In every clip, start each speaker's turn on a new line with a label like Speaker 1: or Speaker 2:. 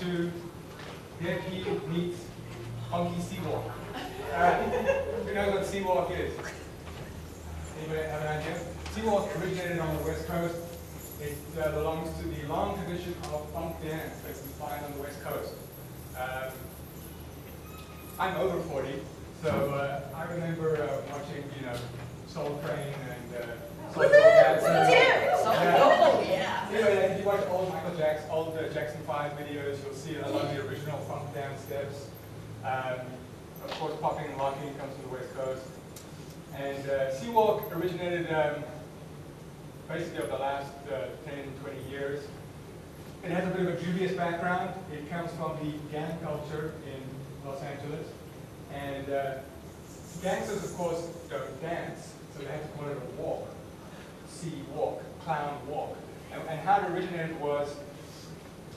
Speaker 1: to Dev Key meets Funky Seawalk. Who knows what Seawalk is? Anybody have an idea? Seawalk originated on the West Coast. It belongs to the long tradition of funk dance that you find on the West Coast. I'm over 40, so I remember watching, Soul Train and Soul Jackson.
Speaker 2: Yeah.
Speaker 1: Anyway, if you watch old Jackson 5 videos, you'll see a lot of the original funk dance steps. Of course, popping and locking comes from the West Coast. And Seawalk originated basically over the last 10, 20 years. It has a bit of a dubious background. It comes from the gang culture in Los Angeles. And gangsters, of course, don't dance, so they have to call it a walk. Sea-walk, clown walk. And how it originated was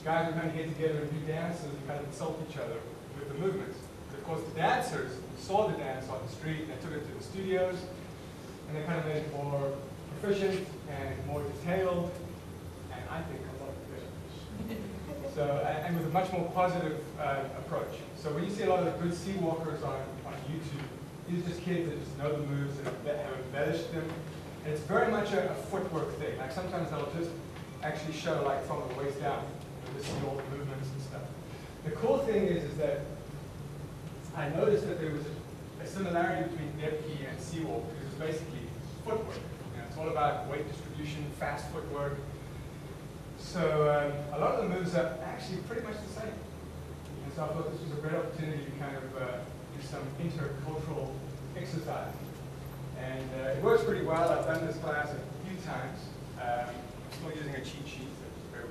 Speaker 1: guys would kind of get together and do dances and kind of insult each other with the movements. But of course, the dancers saw the dance on the street and they took it to the studios, and they kind of made it more proficient and more detailed, and I think a lot efficient. So, and with a much more positive approach. So when you see a lot of the good sea walkers on YouTube, these are just kids that just know the moves and have embellished them. And it's very much a footwork thing. Like sometimes they'll just actually show like from the waist down, just see all the movements and stuff. The cool thing is that I noticed that there was a similarity between Dev Key and Seawalk, because it's basically footwork. It's all about weight distribution, fast footwork. So a lot of the moves are actually pretty much the same. And so I thought this was a great opportunity to kind of do some intercultural exercise. And it works pretty well. I've done this class a few times. I'm still using a cheat sheet, so just bear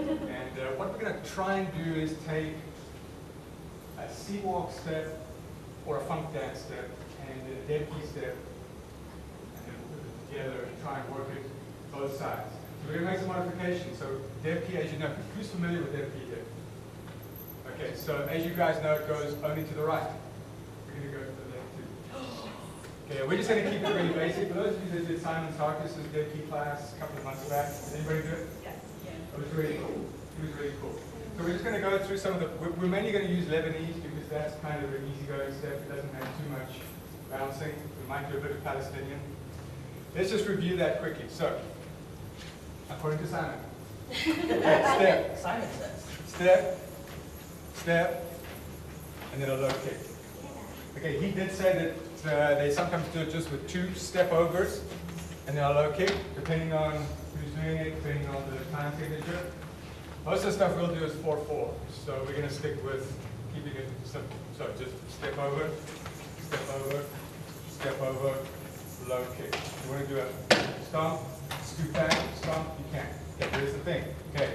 Speaker 1: with me. And what we're going to try and do is take a Seawalk step or a funk dance step and a Dev Key step, and then put them together and try and work it both sides. So we're going to make some modifications. So Dev Key, as you know, who's familiar with Dev Key here? Okay, so as you guys know, it goes only to the right. We're going to go to the left too. Okay, we're just going to keep it really basic. For those of you that did Simon Sarkis' Dev Key class a couple of months back, did anybody do it?
Speaker 2: Yeah.
Speaker 1: It was really cool. It was really cool. So we're just going to go through some of the, we're mainly going to use Lebanese because that's kind of an easygoing step. It doesn't have too much bouncing. We might do a bit of Palestinian. Let's just review that quickly. So, according to Simon, step,
Speaker 2: Simon says.
Speaker 1: step, step, and then a low kick. Okay, he did say that they sometimes do it just with 2 step overs and then a low kick, depending on who's doing it, depending on the time signature. Most of the stuff we'll do is 4-4, so we're going to stick with keeping it simple. So just step over, low kick. You want to do a stomp, scoop back, stomp, you can. Okay, here's the thing. Okay,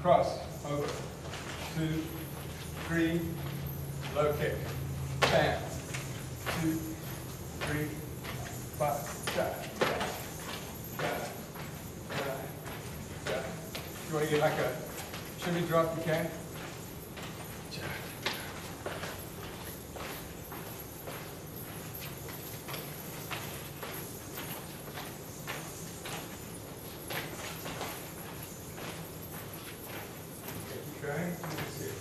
Speaker 1: cross, over, 2, 3, low kick, bam, 2, 3, 5, ja. You want to get like a shimmy drop, you can. Keep going. Let's see.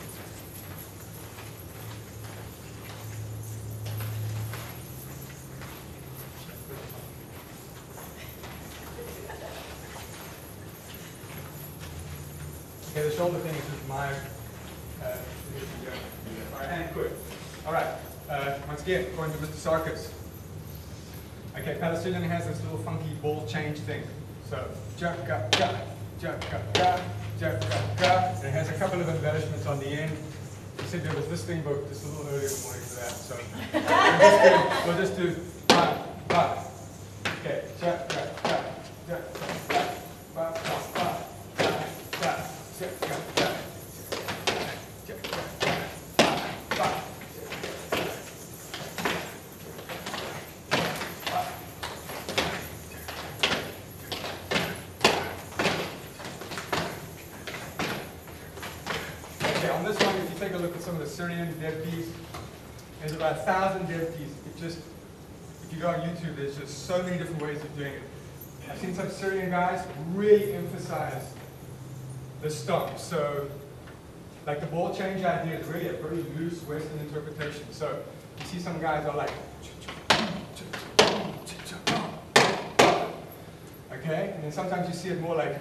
Speaker 1: Okay, the shoulder thing is just my all right, and quick. All right, once again, according to Mr. Sarkis. Okay, Palestinian has this little funky ball change thing. So, ja-ga, ga, ja-ga, ga, ja-ga, ga. And it has a couple of embellishments on the end. He said there was this thing, but just a little earlier in the morning for that. So, we'll just do 5, 5. Okay, ja-ga, ga, ja-ga, ga, 5, 5. On this one, if you take a look at some of the Syrian Dev Keys, there's about 1,000 Dev Keys. If you go on YouTube, there's just so many different ways of doing it. I've seen some Syrian guys really emphasize the stomp. So like the ball change idea is really a very loose Western interpretation. So you see some guys are like, okay, and then sometimes you see it more like,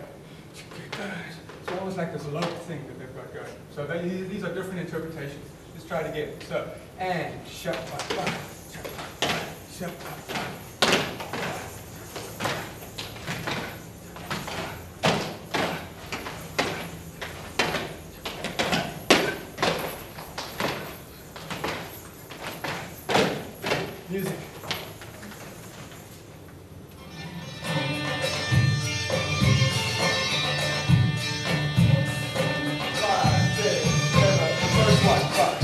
Speaker 1: it's almost like this low thing that they've got going. So these are different interpretations. Let's try it again. So, and shut music. 5, 6, 7, first one, 5.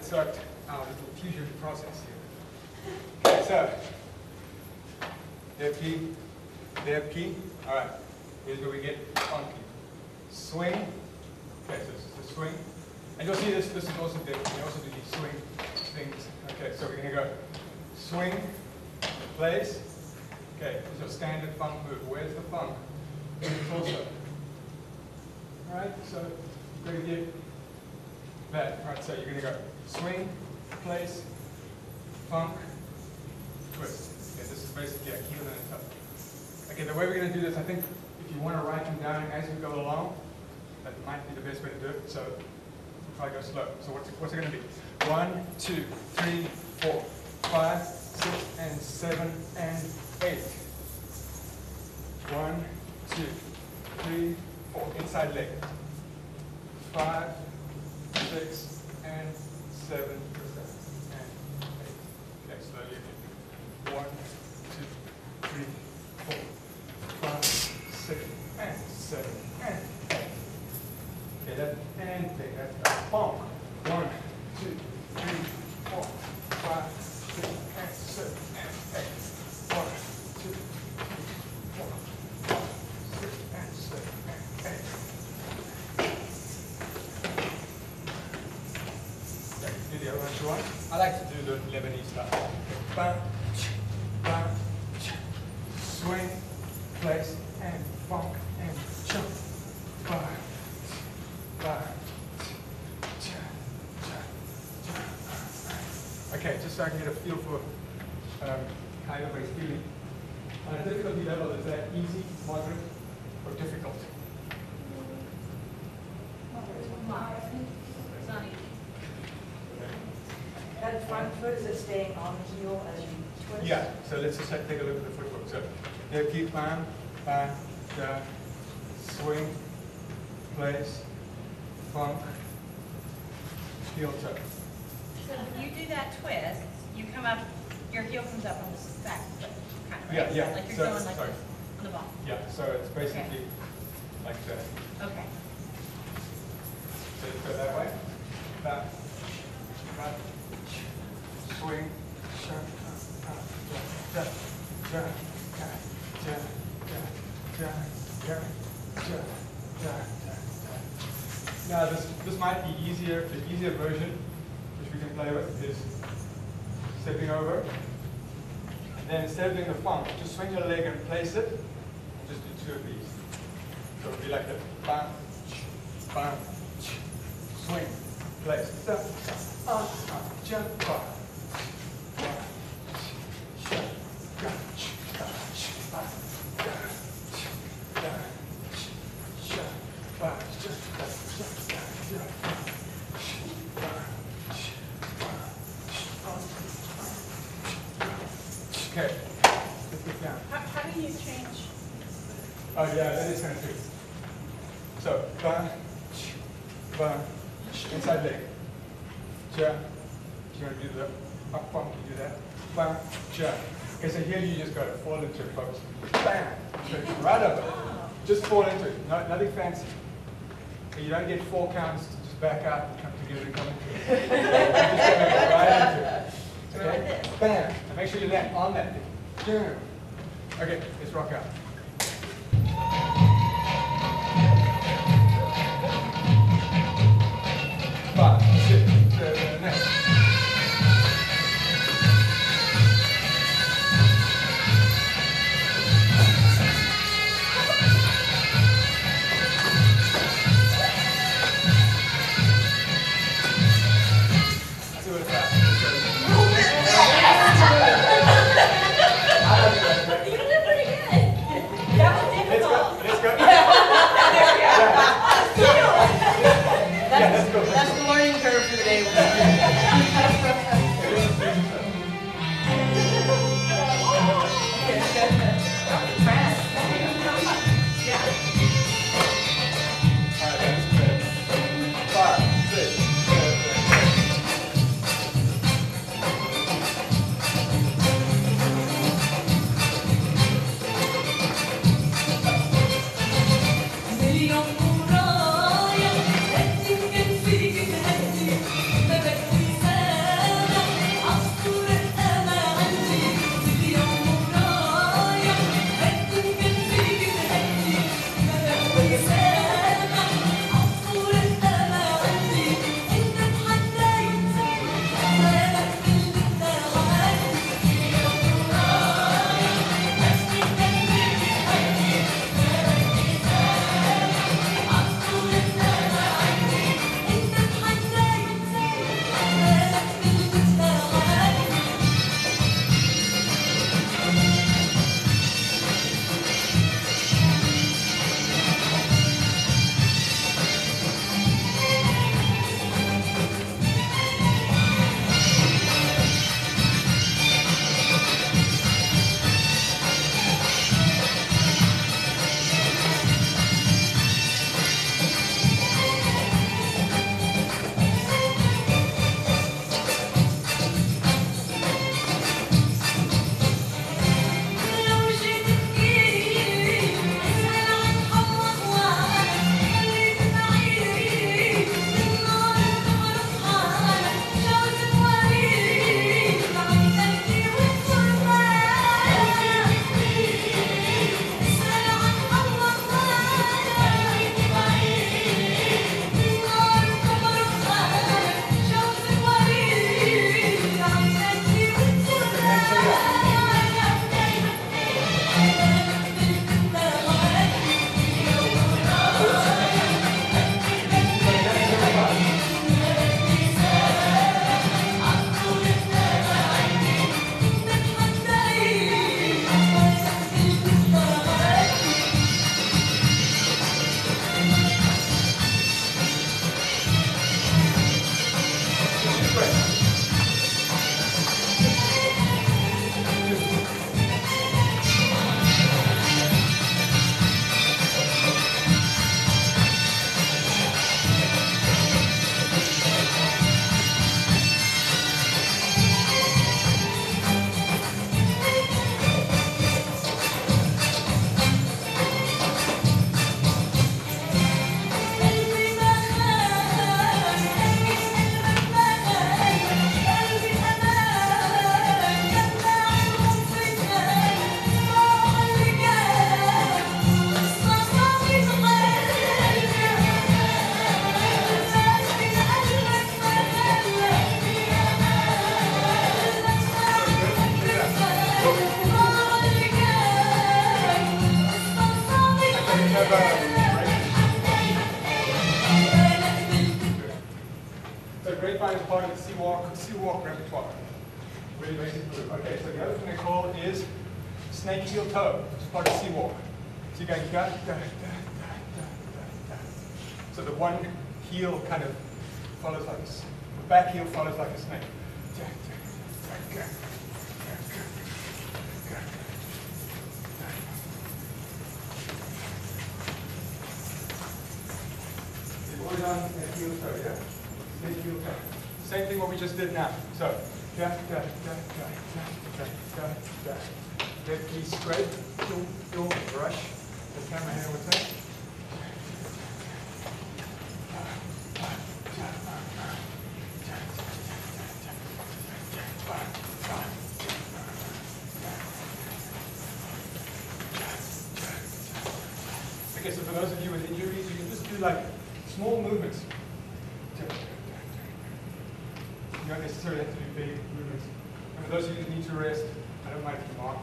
Speaker 1: Start our little fusion process here. Okay, so left key. All right, here's where we get on key. Swing. Okay, so this is the swing. And you'll see this is also different. We also do these swing things. Okay, so we're going to go swing, place. Okay, this is your standard funk move. Where's the funk? In the torso. All right, so we're going to get that. All right, so you're going to go swing, place, funk, twist. Okay, this is basically a heel and a toe. Okay, the way we're going to do this, I think if you want to write them down as we go along, that might be the best way to do it. So we'll try to go slow. So what's it going to be? 1, 2, 3, 4, 5, 6, and 7, and 8. 1, 2, 3, 4. Inside leg. 5, 6, and 7, and 8. Okay, slowly again. 1, 2, 3, 4, 5, 6, and 7, and 8. funk. 1, 2, 3, 4, 5, 6, and 7, and 8. 1, 2, 3, 4, 5, 6, and 7, and 8. Okay, do the other one if you want. I like to do the Lebanese stuff. Bam, bam, swing, place, and funk, and jump. Bam, bam. Okay, just so I can get a feel for how everybody's feeling. On a difficulty level, is that easy, moderate, or difficult?
Speaker 2: It's not easy.
Speaker 3: That front foot, is it staying on the heel as you twist?
Speaker 1: Yeah, so let's just take a look at the footwork. So, there, keep bam, bam, down, swing, place, funk, heel toe.
Speaker 2: So if you do that twist, you come up, your heel comes up on the back foot, kind of, right?
Speaker 1: Yeah, yeah.
Speaker 2: Like you're
Speaker 1: So,
Speaker 2: going like
Speaker 1: sorry.
Speaker 2: this on the ball.
Speaker 1: Yeah, so it's basically like that.
Speaker 2: Okay.
Speaker 1: So let's go that way. Back, back, swing, jump, jump, jump, Now this might be easier. The easier version, which we can play with, is stepping over. And then instead of doing the funk, just swing your leg and place it, and just do 2 of these. So it would be like that. Bam, bam, swing, place, step, jump, Okay, let's get down.
Speaker 2: How do you change?
Speaker 1: Oh yeah, that is kind of tricky. So, bam, inside leg. Ja. Do you want to do the up bump? You do that. Bam, ja. Okay, so here you just got to fall into it, folks. Bam. So right over. Just fall into it. No, nothing fancy. You don't get 4 counts to just back out and come together and come into it. You're just going to go right into it. Okay? Bam. And make sure you land on that thing. Boom. Okay, let's rock out. 5, 6, 7, 8. Let's see what it's at.
Speaker 2: You did pretty good.
Speaker 1: grapevine is part of the C-walk repertoire. Really basic move. Okay, so the other thing they call is snake heel toe, which is part of C-walk. So you're going da, da, da, da, da, da. So the one heel kind of follows like this. The back heel follows like a snake. Da, da, da, da, da. On and heel toe, yeah? Snake heel toe. Same thing what we just did now. So, da, da, da, da, da, da, da, da. Get key straight, brush. The camera here would say. Okay, so for those of you with injuries, you can just do like small movements. You don't necessarily have to do big movements. And for those of you that need to rest, I don't mind if you mark.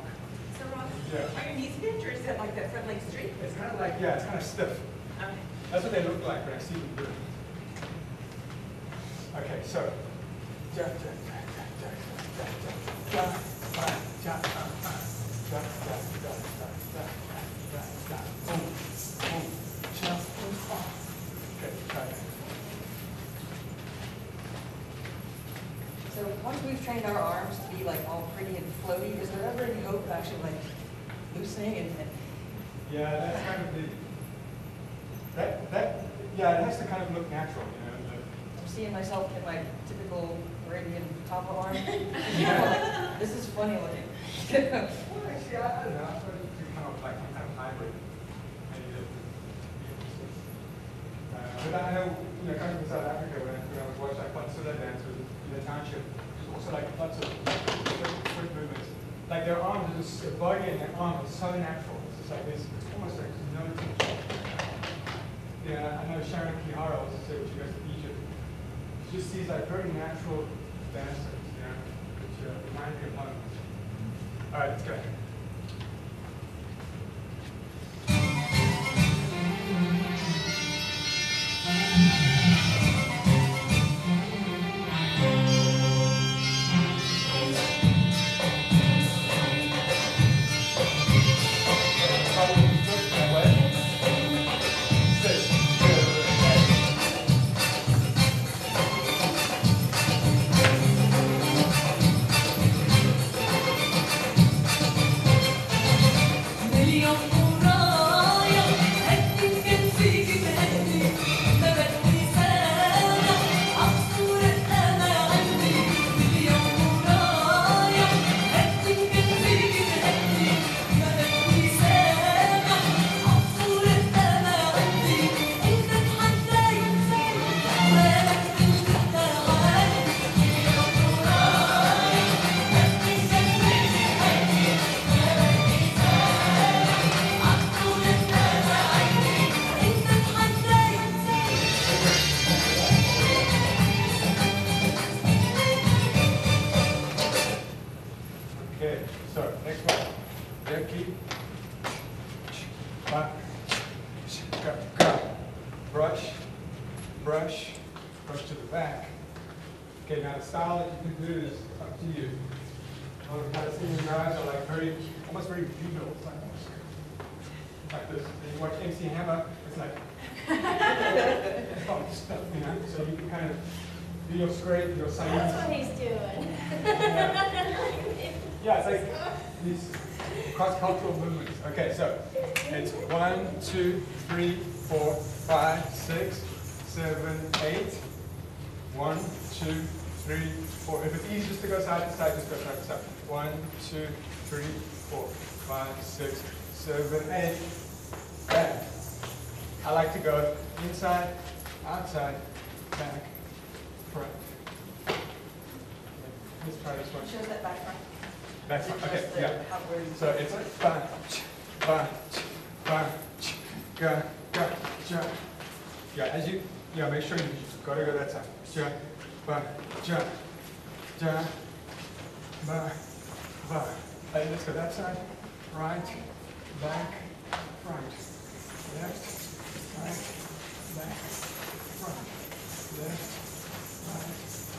Speaker 2: So Ross,
Speaker 1: Yeah.
Speaker 2: are your knees bent or is that like that front leg straight?
Speaker 1: It's kind of like, yeah, it's kind of stiff.
Speaker 2: Okay.
Speaker 1: That's what they look like when I see them do it. Okay, so. Ja, ja, ja, ja, ja, ja, ja, ja, ja, ja, ja, ja, ja, boom, boom, ja, boom, oh. Okay, try it.
Speaker 3: So once we've trained our arms to be like all pretty and floaty, is there ever any hope of actually like loosening and
Speaker 1: Yeah, that's kind of the, yeah, it has to kind of look natural, you know.
Speaker 3: I'm seeing myself in my typical Arabian Papa arm. Like, this is funny looking.
Speaker 1: Well, actually, I don't know. I thought it would come up like some kind of hybrid. Maybe but I know, you know, coming from South Africa, when I was watching like Patsula dance in the township, there's also like lots of foot movements. Like their arms, their body and their arm is so natural. It's just like this, it's almost like there's no tension. Yeah, I know Sharon Kihara also said when she goes to Egypt, she just sees like very natural dancers, you know, which remind me of home. All right, let's go. Okay, so next one. Leg keep. Brush, brush, brush to the back. Okay, now the style that you can do is up to you. I've kind of seen you guys are like very, almost very judo. It's like this. And you watch MC Hammer, it's like, it's all stuff, you know? So you can kind of do your scrape, your silence.
Speaker 4: That's what he's doing.
Speaker 1: Yeah, it's like these cross-cultural movements. Okay, so it's 1, 2, 3, 4, 5, 6, 7, 8. 1, 2, 3, 4. If it's easy just to go side to side, just go side to side. 1, 2, 3, 4, 5, 6, 7, 8. Back. I like to go inside, outside, back, front. Let's try this one.
Speaker 3: shows that back front?
Speaker 1: Back front. Okay, yeah. So it's bunch, bunch, bunch, ga, ga, ja. Yeah, as you, yeah, make sure you gotta go that side. Ja, ba, ja, ja, ba, ba. And let's go that side. Right, back, front. Left, right, back, front. Left, right,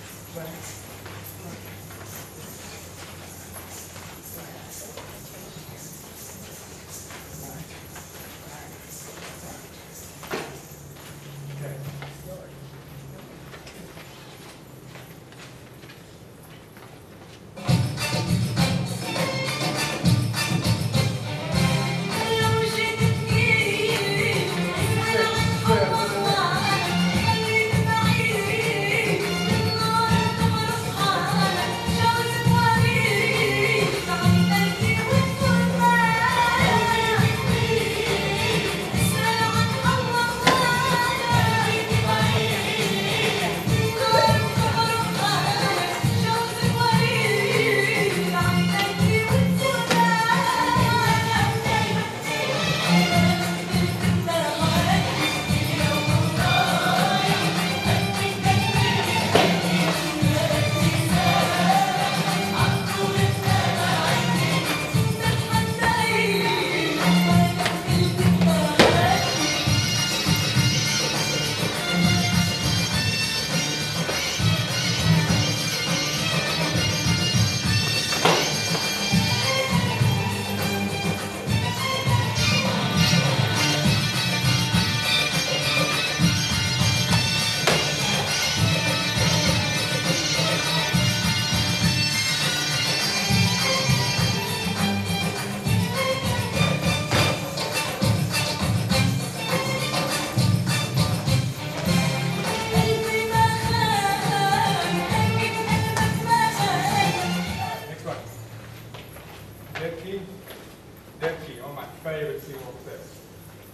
Speaker 1: Dead key, one of my favorite C-walk steps.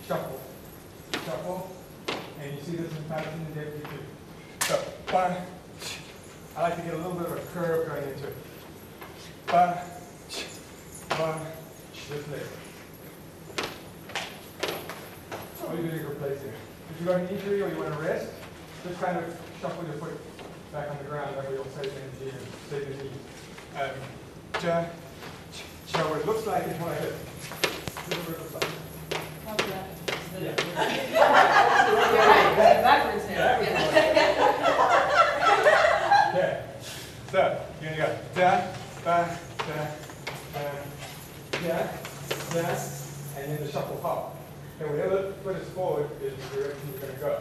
Speaker 1: Shuffle, shuffle, and you see this in pattern in dead key too. So, one, I like to get a little bit of a curve going into it. One, this leg. All you're doing is replacing it. If you've got an injury or you want to rest, just kind of shuffle your foot back on the ground. That way you'll save energy and save the knee. So what it looks like is like this. This is what it looks like. Yeah.
Speaker 3: Backwards now.
Speaker 1: Okay. So you're gonna go da, ba, da, and then the shuffle hop. And whatever foot is forward is the direction you're gonna go.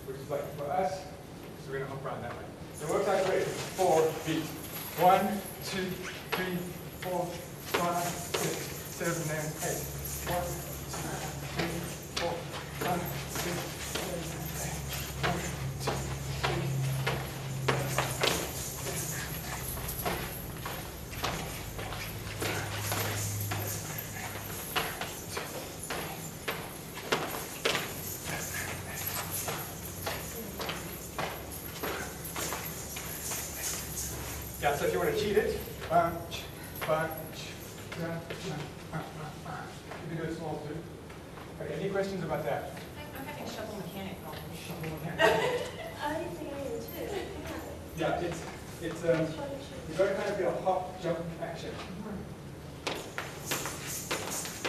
Speaker 1: Which is like for us, so we're gonna hop around that way. So it works like this. 4 beats. 1, 2, 3, 4, 5, 6, 7, and 8. 1, 2, 3, 4, 5, 6, 7, 8. 1, 2, 3. Yeah, so if you want to cheat it, you can do it small too. Okay, any questions about that?
Speaker 2: I'm having shuffle mechanic problems.
Speaker 1: Shuffle mechanic.
Speaker 4: I didn't think I did too.
Speaker 1: Yeah, it's you've got to kind of get a hop, jump action.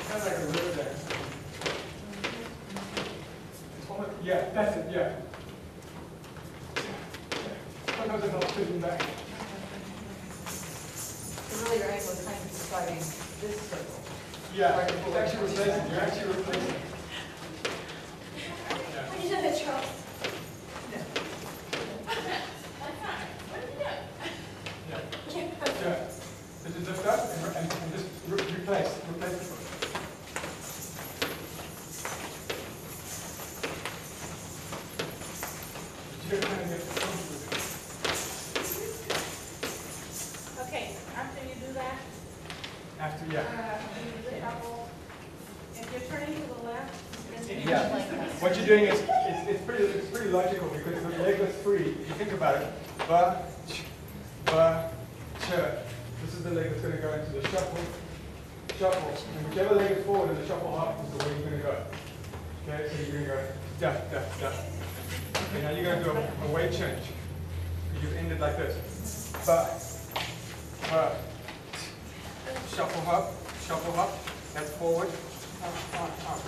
Speaker 1: Kind of like a river dance. It's almost, yeah, that's it, yeah. Sometimes it helps sitting back.
Speaker 3: So really your ankle is kind of describing this circle.
Speaker 1: Yeah, it's actually replacing, you're actually replacing.
Speaker 4: I just had a trouble.
Speaker 1: Yeah. So just lift up and just replace the foot. You gotta kind of get comfortable with
Speaker 5: Okay, after you do that,
Speaker 1: it. After, yeah.
Speaker 5: the elbow, if you're turning to the left, then
Speaker 1: Yeah. What you're doing is, it's pretty logical because the leg is free. If you think about it, ba, ch. This is the leg that's going to go into the shuffle, and whichever leg is forward in the shuffle hop is the way you're going to go. Okay, so you're going to go da, da, da. Okay, now you're going to do a weight change. You've ended like this. Ba, shuffle hop, that's forward, up.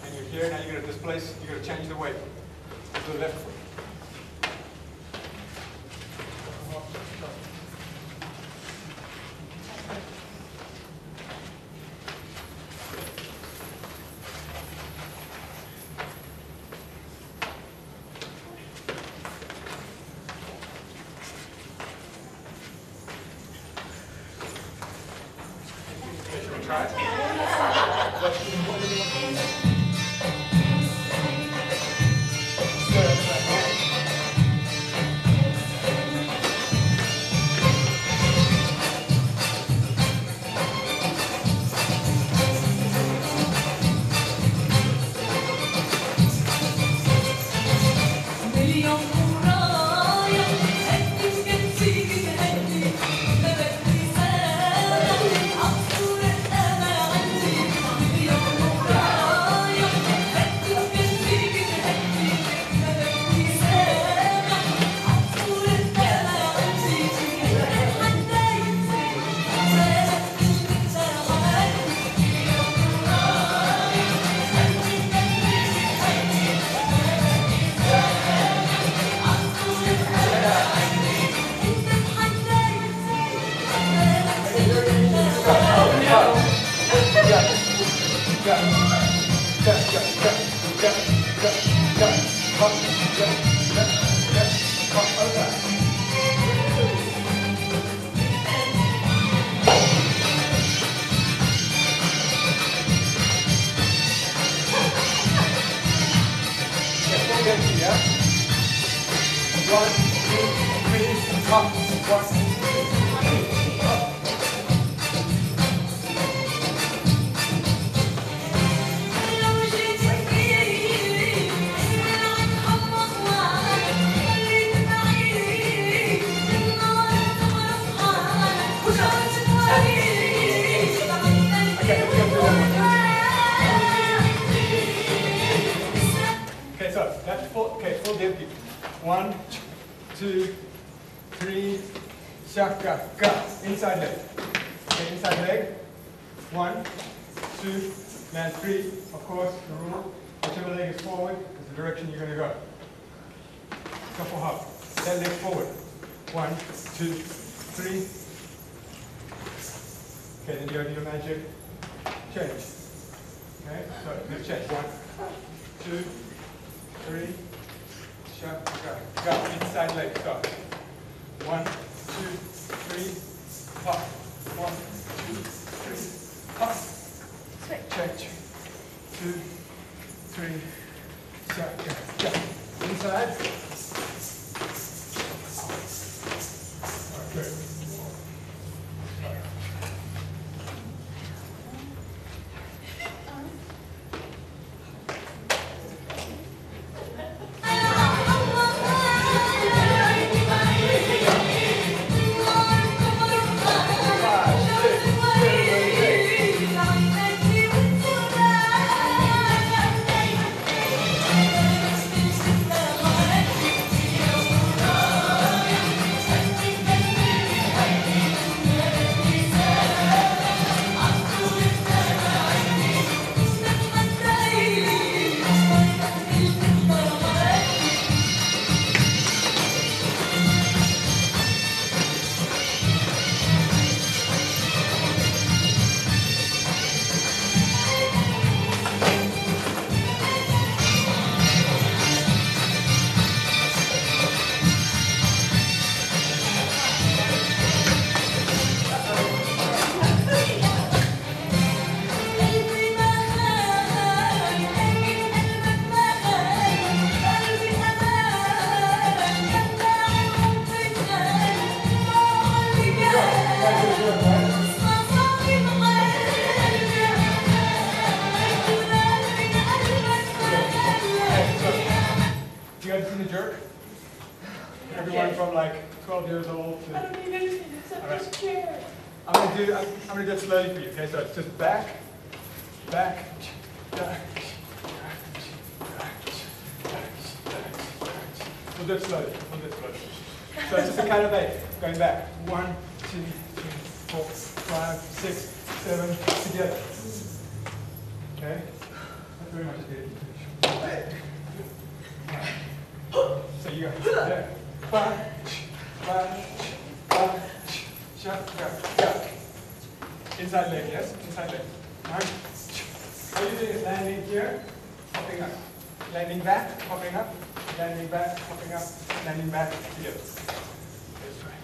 Speaker 1: And you're here, now you're going to displace, you're going to change the weight to the left foot. try it? Okay, so that's full dip beat. 1, 2, 3, shaka, ga. Inside leg. Okay, inside leg. 1, 2, and 3. Of course, the rule, whichever leg is forward is the direction you're going to go. Couple hop. That leg forward. 1, 2, 3. Okay, then you do your magic change. Okay, so let's change. 1, 2, 3, shaka, ga. Inside leg, stop. 1, 2, 3, hop. 1, 2, 3, hop. Change. 2, 3, shaka, ga. Inside. Okay. You guys seen the jerk? Everyone from like 12 years old to...
Speaker 5: I don't need anything except this chair.
Speaker 1: I'm gonna do it slowly for you, okay? So it's just back, back, back, we'll do it slowly, So it's just a kind of a going back. 1, 2, 3, 4, 5, 6, 7, together. Okay? That's very much it. So you go there. Punch, punch, punch, shut, go. Inside leg, yes? Inside leg. Right. What you're doing is landing here, hopping up. Landing back, hopping up. Landing back, hopping up. Landing back, together. Let's try.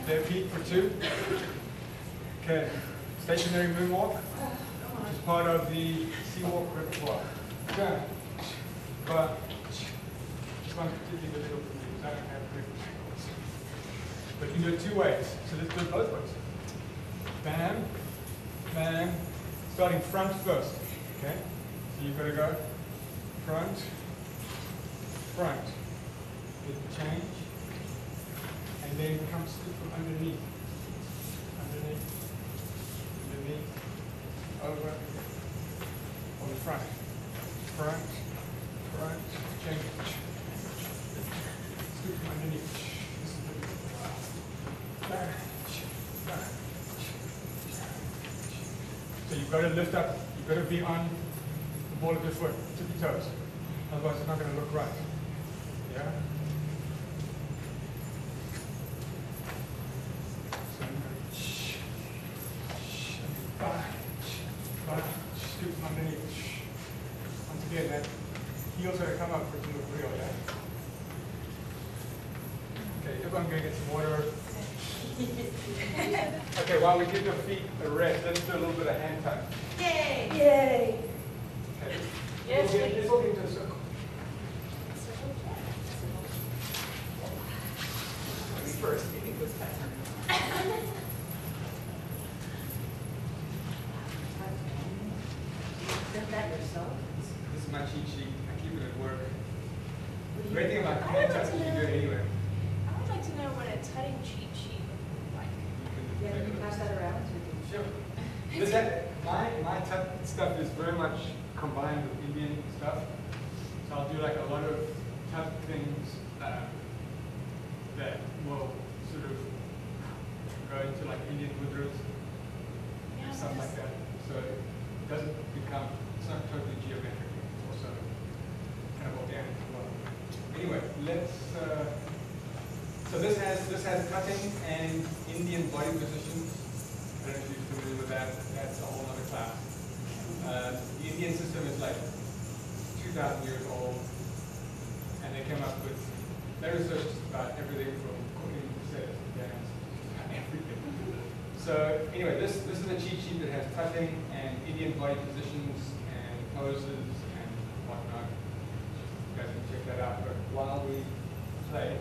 Speaker 1: Bare feet for 2. Okay, stationary moonwalk, which is part of the sea walk repertoire. Okay. This one's particularly difficult for me because I don't have good ankles. But you can do it 2 ways, so let's do it both ways. Bam, bam, starting front first. Okay, so you've got to go front, front, get the change, and then come scoop from underneath, underneath, underneath, over, on the front, front, front, change, scoop from underneath. This is the back, back. So you've got to lift up, you've got to be on the ball of your foot, tippy toes. Otherwise it's not going to look right. Yeah? So I'm going to back, scoop from underneath. Once again, that heel's got to come up for it to look real, yeah? Okay, everyone going to get some water. Okay, while we give your feet a rest, let's do a little bit of hand touch.
Speaker 2: Yay!
Speaker 3: Yay!
Speaker 1: Okay.
Speaker 5: Yes, please.
Speaker 1: Let's walk into a circle.
Speaker 3: First, you think was better. Did that yourself?
Speaker 1: This is my cheat sheet. I keep it at work.
Speaker 3: What do
Speaker 1: Great thing about hand touch is you can do it anywhere.
Speaker 5: I would like to know what a tutting cheat sheet would look like.
Speaker 3: Yeah, can you pass that around? So we can-
Speaker 1: Sure. My touch stuff is very much combined with Indian stuff. So I'll do like a lot of touch things that will sort of go into like Indian mudras,
Speaker 5: Yeah,
Speaker 1: stuff like that. So it doesn't become, it's not totally geometric, it's also kind of organic as well. Anyway, let's, so this has cutting and Indian body positions. I don't know if you're familiar with that, that's a whole other class. The Indian system is like 2,000 years old, and they came up with, they researched about everything from cooking to sex to dance, everything. So anyway, this is a cheat sheet that has cutting and Indian body positions and poses and whatnot. You guys can check that out. But while we play,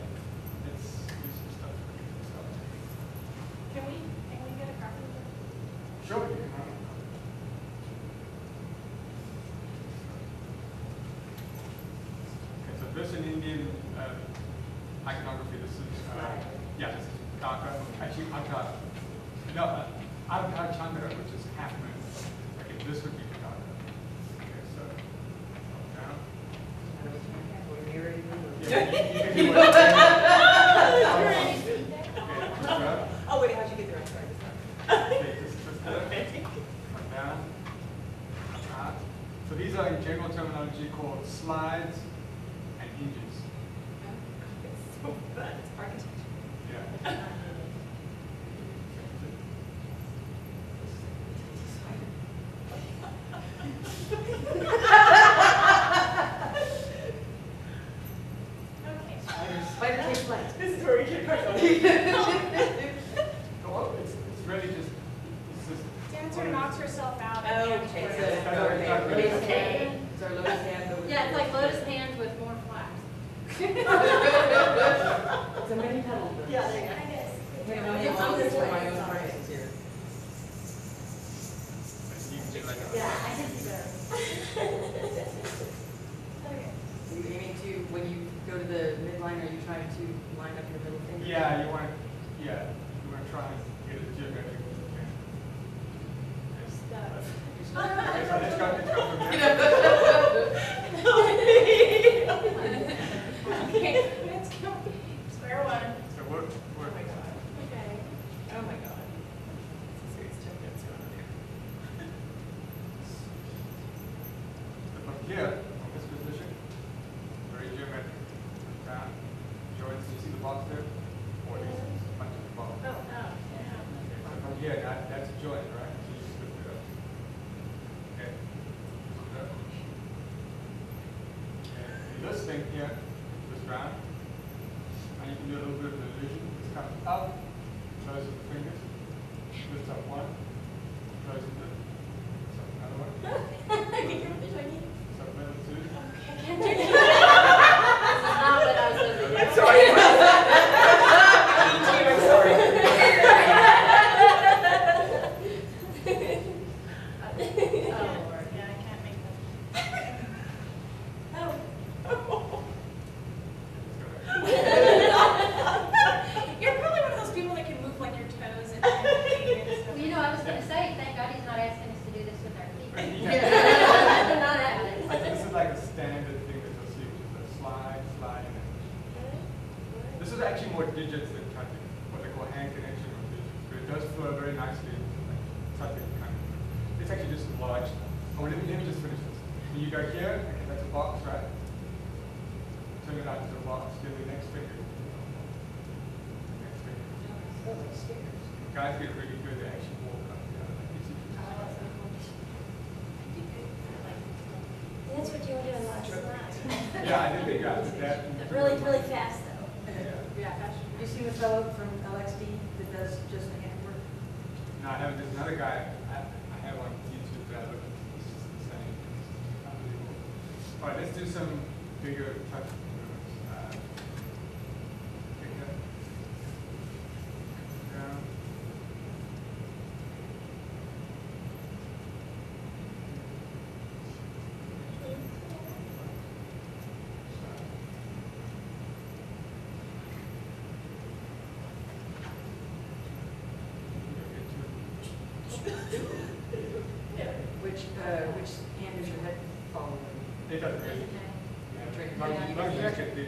Speaker 1: let's do some stuff.
Speaker 5: Can we get a copy of it?
Speaker 1: Sure, you can. Okay, so this in Indian iconography. This is yeah, this is Dhaka. Actually, Adha. No, Adha Chandra, which is half moon. Okay, this would be Dhaka. Okay, so down. Yeah, you can do whatever. Okay, push up.
Speaker 3: Oh, wait, how'd you get there? I'm sorry.
Speaker 1: Okay, just down. Up. So these are in general terminology called slides and hinges.
Speaker 3: It's so bad. It's architecture.
Speaker 1: Yeah.
Speaker 5: Okay.
Speaker 3: Spider takes light.
Speaker 5: This is where we get
Speaker 1: Oh, it's really just
Speaker 5: Dancer knocks herself out.
Speaker 3: Oh,
Speaker 5: and
Speaker 3: okay,
Speaker 5: hands
Speaker 3: so
Speaker 5: where-
Speaker 3: it's our lotus hand. It's our lotus hand. But with
Speaker 2: Yeah, it's like lotus hands with more flags.
Speaker 3: It's a mini petal.
Speaker 5: Yeah, there you go.
Speaker 3: Wait, no, yeah, I'll just put my own prices here.
Speaker 1: you can do like a
Speaker 5: Yeah, I can see that. Okay.
Speaker 3: So you're aiming to, when you go to the midline, are you trying to line up your middle finger?
Speaker 1: yeah, you want to try and get it geometric as you can. Okay, so let's go from there.
Speaker 5: Okay, let's go. Square one.
Speaker 1: So we're
Speaker 5: Okay.
Speaker 3: Oh my god. Serious joke that's going on here.
Speaker 1: so from here, from this position, very geometric. Down, joints, you see the box there? Or these bunches of box.
Speaker 5: Oh, yeah.
Speaker 1: Okay, so from here, that's a joint, right? So you just lift it up. Okay. Lift it up. And this thing here, this round, and you can do a little bit of an illusion. This comes up,
Speaker 4: gonna say, thank God he's not asking us to do this with our feet.
Speaker 1: Yeah.
Speaker 4: Not happening.
Speaker 1: This is like a standard thing that you'll see, which is a slide, slide, and this is actually more digits than touching, what they call hand connection with digits. But it does flow very nicely into like touching kind of. It's actually just large. Oh, let me just finish this. When you go here, okay, that's a box, right? Turn it out to a box. Give the next finger. Next finger. Guys get really good. They actually walk up.
Speaker 4: That's what you were doing last night.
Speaker 1: Yeah, I did think that.
Speaker 4: Really, really fast though.
Speaker 5: Yeah, that's.
Speaker 3: You see the fellow from LXD that does just handwork?
Speaker 1: No, I haven't. There's another guy I have on YouTube that I look at. He's just the same. It's unbelievable. All right, let's do some bigger touch movements. Pick up. Down.
Speaker 3: Which hand is your head following?
Speaker 1: It doesn't really.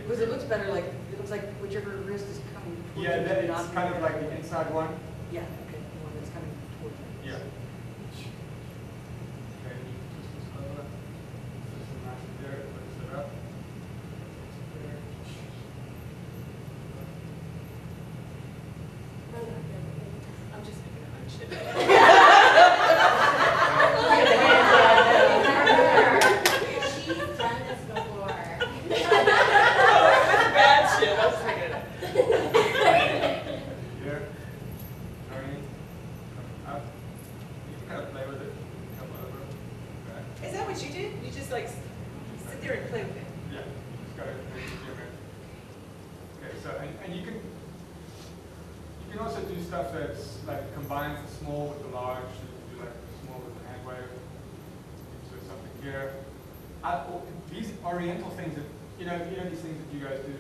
Speaker 3: Because it looks better like, it looks like whichever wrist is coming towards
Speaker 1: Yeah,
Speaker 3: you,
Speaker 1: that
Speaker 3: not
Speaker 1: it's kind of like the inside one.
Speaker 3: Yeah, okay, the one that's coming towards you.
Speaker 1: Yeah. Okay, you twist this over. Twist it nice there, twist it up. There.
Speaker 5: I'm just making a hunch.
Speaker 4: She's done this before.
Speaker 5: Bad shit, I was thinking.
Speaker 1: Here. Turning. Coming up. You can kind of play with it. Come over. Back.
Speaker 5: Is that what you did? You just like sit there and play with it?
Speaker 1: Yeah. You just gotta make it different. Okay, so and you can also do stuff that's like combines the small with the large. You can do like the small with the hand wave. So something here. These oriental things that you know these things that you guys do.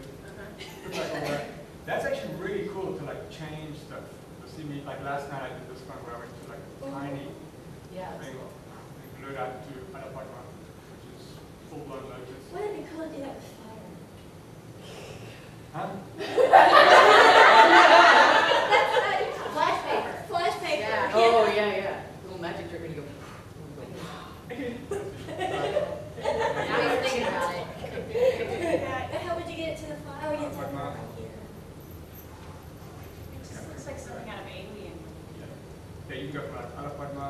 Speaker 1: Look like all that. That's actually really cool to like change stuff. You'll see me like last night I did this one where I went to like a tiny thing and blew it out to Anaparma, which is full blown lotus.
Speaker 4: Wouldn't it be cool to do that with fire?
Speaker 1: Huh?
Speaker 4: Flash paper. Flash paper.
Speaker 2: Yeah.
Speaker 3: Oh, yeah. Little magic trick and you go.
Speaker 2: Now he's thinking about it.
Speaker 4: How would you get it to the fire? Oh, you have to have it right here.
Speaker 5: It just looks like something out of Alien.
Speaker 1: Yeah, you can go from Anaparma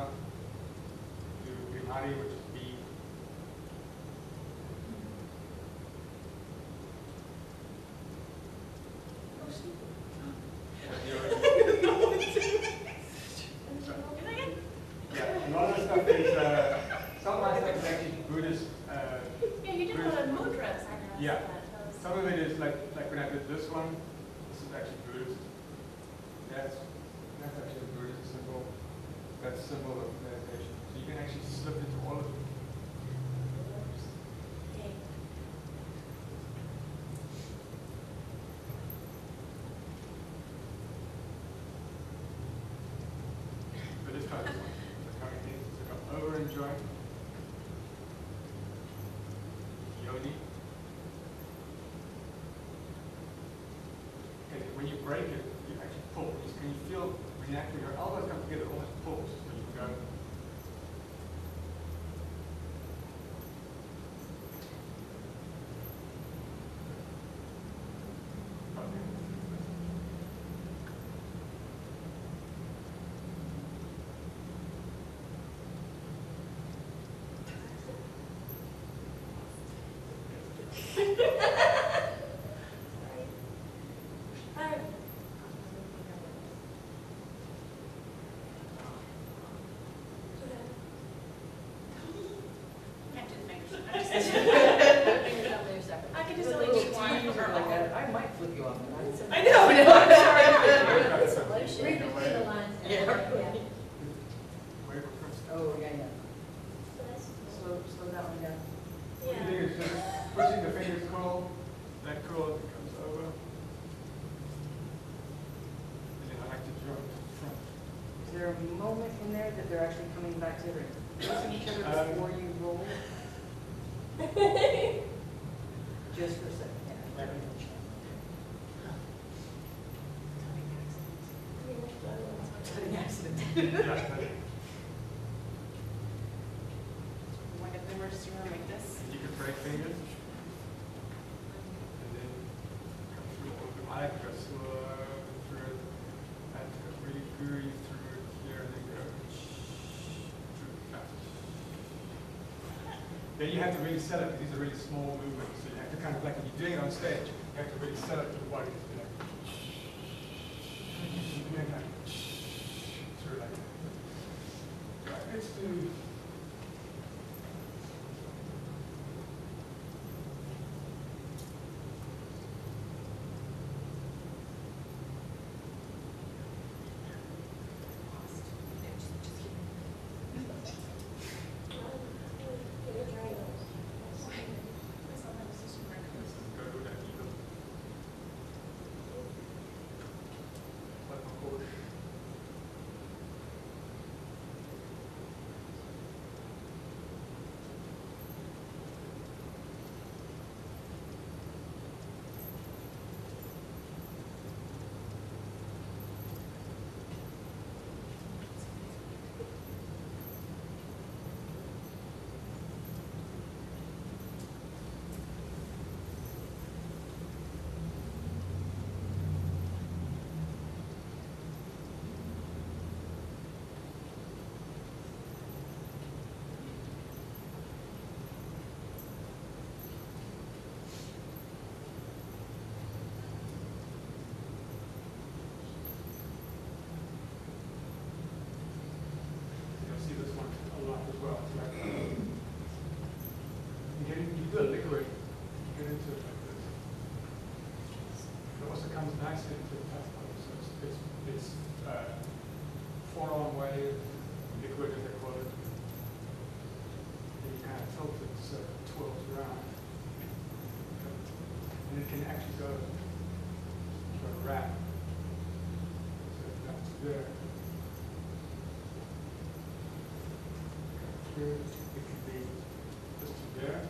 Speaker 1: to Bihari, which is B. Yeah, a lot of the stuff is, some of my stuff is actually Buddhist.
Speaker 5: Yeah, you did a lot of mudras. I know.
Speaker 1: Yeah. Some of it is like when I did this one, this is actually Buddhist. That's actually a Buddhist symbol. That's a symbol of meditation. So you can actually slip into all of it.
Speaker 4: Okay.
Speaker 1: But this kind of one, the kind of thing, it's like an over-enjoy. Yoni. Okay, when you break it, you actually pull. Can you feel when you actually your elbows come together, it almost pulls. So you can go.
Speaker 5: I can just only do one.
Speaker 3: I might flip you off.
Speaker 5: I know, I'm sorry.
Speaker 4: Read between the lines.
Speaker 3: Yeah.
Speaker 1: Wait for first.
Speaker 3: Oh, yeah.
Speaker 4: So that's
Speaker 3: Slow that one down.
Speaker 1: What you think is just pushing the fingers cool, that cool comes over. And then I like to jump to the front.
Speaker 3: Is there a moment in there that they're actually coming back together, facing each other before you roll? Just for a second. An accident.
Speaker 2: Wind up the emergency room like this.
Speaker 1: You can break fingers. And then come through all the eye, go slow through it, and go really gooey through it here, and then go through the fat. Then you have to really set it, these are really small movements, so you have to kind of, like if you're doing it on stage, you have to really set it to the body. Doing that. Through like that. Right, let's do. Go to that eagle. Like a horse. You'll see this one a lot as well. It's like, you do a liquid, you get into it like this. It also comes nicely into the tap pipe, so it's forearm wave, liquid as they call it. And you kind of tilt it so it twirls around. And it can actually go to a wrap. So that's there. Here, it can be just to there.